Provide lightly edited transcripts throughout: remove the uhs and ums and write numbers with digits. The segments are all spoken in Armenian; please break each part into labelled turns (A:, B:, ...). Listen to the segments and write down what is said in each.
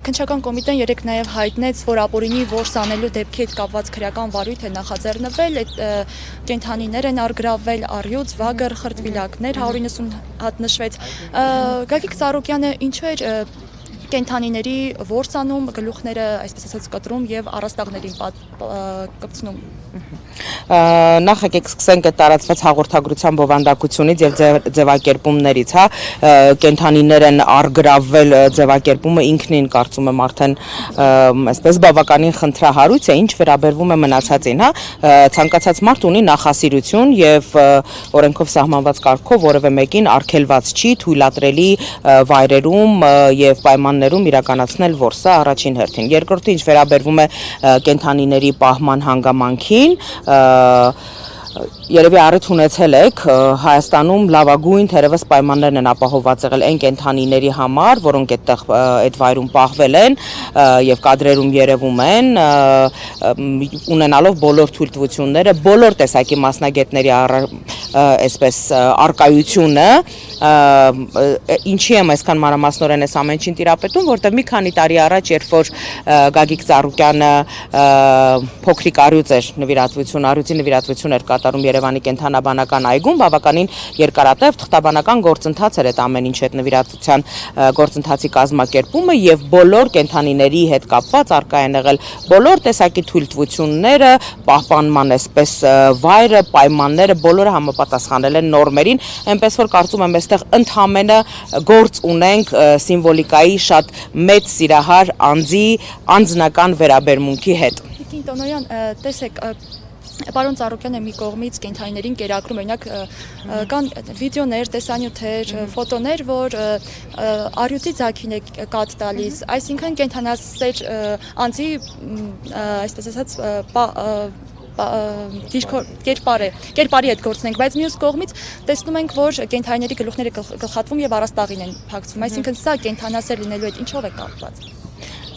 A: Քննչական կոմիտեն երեկ նաև հայտնեց, որ ապօրինի որս անելու դեպքի հետ կապված քրեական վարույթ է նախաձեռնվել, այդ կենդանիներ են առգրավվել, առյուծ, վագր, խրտվիլակներ 190 հատ նշվեց։ Գագիկ Ծառուկյանը ինչու էր կենդանիների որս անում, գլուխները, այսպես ասած, կտրում եւ առաստաղներին կպցնում։
B: Նախ եկեք սկսենք այդ տարածված հաղորդագրության բովանդակությունից եւ ձևակերպումներից, հա, կենդանիներ են առգրավվել ձևակերպումը ինքնին կարծում եմ արդեն այսպես բավականին խնդրահարույց է, ինչ վերաբերվում է մնացածին, հա, ցանկացած մարդ ունի նախասիրություն եւ օրենքով սահմանված կարգով որևէ մեկին արգելված չի թույլատրելի վայրերում եւ պայմաններում իրականացնել որսը առաջին հերթին։ Երկրորդը, ինչ վերաբերվում է կենդանիների պահման հանգամանքին, երևի առիթ ունեցել եք Հայաստանում լավագույն թերևս պայմաններն են ապահովված եղել այն կենդանիների համար, որոնք այդտեղ այդ վայրում պահվել են եւ կադրերում երևում են, ունենալով բոլոր թույլտվությունները, բոլոր տեսակի մասնագետների այսպես արկայությունը, ինչի եմ այսքան մանրամասնորեն այս ամեն ինչին տիրապետում, որտեղ մի քանի տարի առաջ, երբ որ Գագիկ Ծառուկյանը փոքրիկ առյուծի նվիրատվություն էր կատարում Երևանի կենթանաբանական այգում, բավականին երկարատև թղթաբանական գործընթաց էր այդ ամեն ինչ այդ նվիրատվության գործընթացի կազմակերպումը եւ բոլոր կենդանիների հետ կապված արկա են եղել բոլոր տեսակի թույլտվությունները, պահպանման այսպես վայրը, պայմանները, բոլորը համապատասխանել են նորմերին, այնպես որ կարծում եմ այստեղ ընդհանրապես գործ ունենք սիմվոլիկայի շատ մեծ սիրահար անձի անձնական վերաբերմունքի հետ։
A: Տոնոյան, տեսեք, պարոն Ծառուկյանը մի կողմից կենդանիներին կերակրում, օրինակ կան վիդեոներ, տեսանյութեր, ֆոտոներ, որ առյուծի ձագին է կաթ տալիս, այսինքն կենդանասեր անձի, այսպես ասած, կերպարի հետ գործնենք, բայց մյուս կողմից տեսնում ենք, որ կենդանիների գլուխները գլխատվում եւ առաստաղին են փակցվում, այսինքն սա կենդանասեր լինելու հետ ինչով է կապված։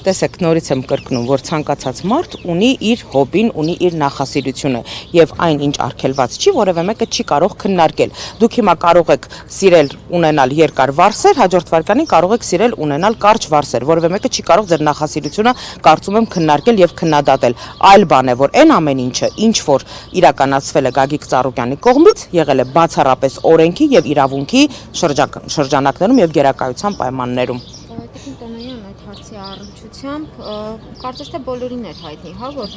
B: Տեսեք, նորից եմ կրկնում, որ ցանկացած մարդ ունի իր հոբին, ունի իր նախասիրությունը եւ այն ինչ արգելված չի, որևէ մեկը չի կարող քննարկել։ Դուք հիմա կարող եք սիրել ունենալ երկար վարսեր, հաջորդ վարկանին կարող եք սիրել ունենալ կարճ վարսեր, որևէ մեկը չի կարող ձեր նախասիրությունը կարծում եմ քննարկել եւ քննադատել։ Այլ բան է, որ այն ամեն ինչը, ինչ որ իրականացվել է Գագիկ Ծառուկյանի կողմից, եղել է բացառապես օրենքի եւ իրավունքի շրջանակներում եւ գերակայության պայմաններում։
C: Հարցի առնչությամբ կարծես թե բոլորին էր հայտնի, հա, որ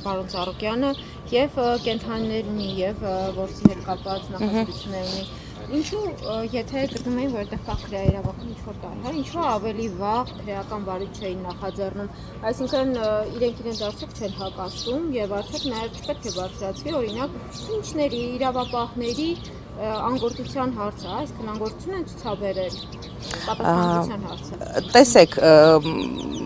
C: պարոն Ծառուկյանը եւ կենդանիներ ունի եւ որսի հետ կապված նախասիրություններ ունի։ Ինչու եթե գտնում էին, որ այդտեղ կա քրեաիրավական ինչ-որ կար, հա, ինչու ավելի վաղ քրեական վարույթ չէին նախաձեռնում, այսինքն իրենք իրենց արդյոք չեն հակասում եւ արդյոք նաեւ չպետք է բարձրացվի, օրինակ, ինչների, իրավապահների անգործության հարցը, այսինքն անգործություն են ցուցաբերել պատասխանատվության հարցը։
B: Տեսեք,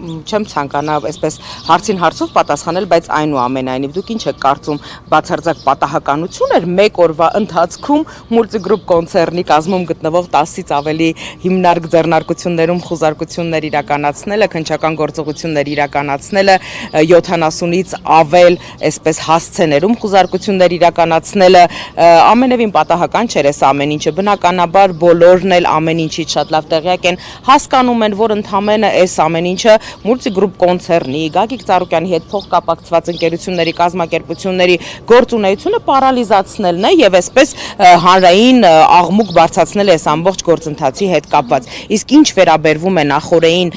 B: չեմ ցանկանա այսպես հարցին հարցով պատասխանել, բայց այնուամենայնիվ դուք ինչ եք կարծում, բացարձակ պատահականություն էր մեկ օրվա ընթացքում Multigroup կոնցեռնի կազմում գտնվող 10-ից ավելի հիմնարկ ձեռնարկություններում խուզարկություններ իրականացնելը, քննչական գործողություններ իրականացնելը, 70-ից ավել այսպես հասցեներում խուզարկություններ իրականացնելը, ամենևին պատահական չէր այս ամեն ինչը, բնականաբար բոլորն էլ ամեն ինչից շատ լավ տեղյակ են, հասկանում են, որ ընդհանրապես այս ամեն ինչը Multigroup կոնցեռնի, Գագիկ Ծառուկյանի հետ փոխկապակցված ընկերությունների, կազմակերպությունների գործունեությունը պարալիզացնելն է եւ այսպես հանրային աղմուկ բարձրացնել այս ամբողջ գործընթացի հետ կապված։ Իսկ ինչ վերաբերվում է նախորդային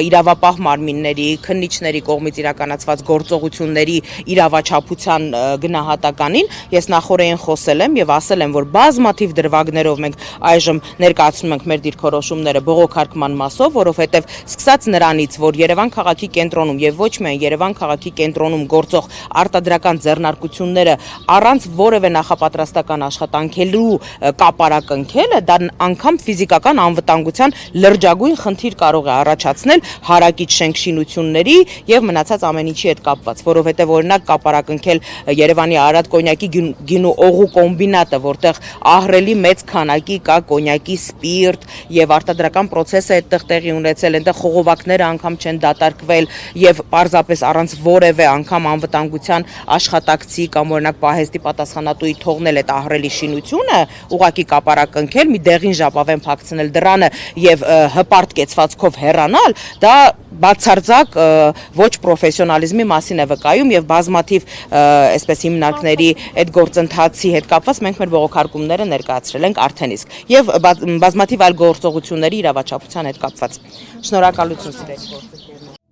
B: իրավապահ մարմինների, քննիչների կողմից իրականացված գործողությունների իրավաչափության գնահատականին, ես նախորդային խոսել եմ եւ ասել եմ, որ բազմաթիվ դրվագներով մենք այժմ ներկայացնում ենք մեր դիրքորոշումները բողոքարկման մասով, որովհետեւ սկսած նրանից, որ Երևան քաղաքի կենտրոնում եւ ոչ միայն Երևան քաղաքի կենտրոնում գործող արտադրական ձեռնարկությունները առանց որևէ նախապատրաստական աշխատանքելու կապարակնքելը, դա անգամ ֆիզիկական անվտանգության լրջագույն խնդիր կարող է առաջացնել հարակից շենքշինությունների եւ մնացած ամեն ինչի հետ կապված, որովհետեւ օրինակ կապարակնքել Երևանի Արադ կոնյակի գինու օղու կոմբինատը, որտեղ ահռելի մեծ քանակի կա կոնյակի սպիրտ եւ արտադրական process-ը այդտեղ տեղի ունեցել, այնտեղ խողովակները անգամ չեն են դատարկվել եւ պարզապես առանց որևէ անգամ անվտանգության աշխատակցի կամ օրինակ պահեստի պատասխանատուի թողնել այդ ահռելի շինությունը, ուղակի կապարակնքել, մի դեղին ժապավեն փակցնել դռանը եւ հպարտ կեցվածքով հեռանալ, դա բացարձակ ոչ պրոֆեսիոնալիզմի մասին է վկայում եւ բազմաթիվ այսպես հիմնարկների այդ գործընթացի հետ կապված մենք մեր բողոքարկումները ներկայացրել ենք արդեն իսկ եւ բազմաթիվ այլ գործողությունների իրավաչափության հետ կապված։ Շնորհակալություն սիրելի գործընկերներ։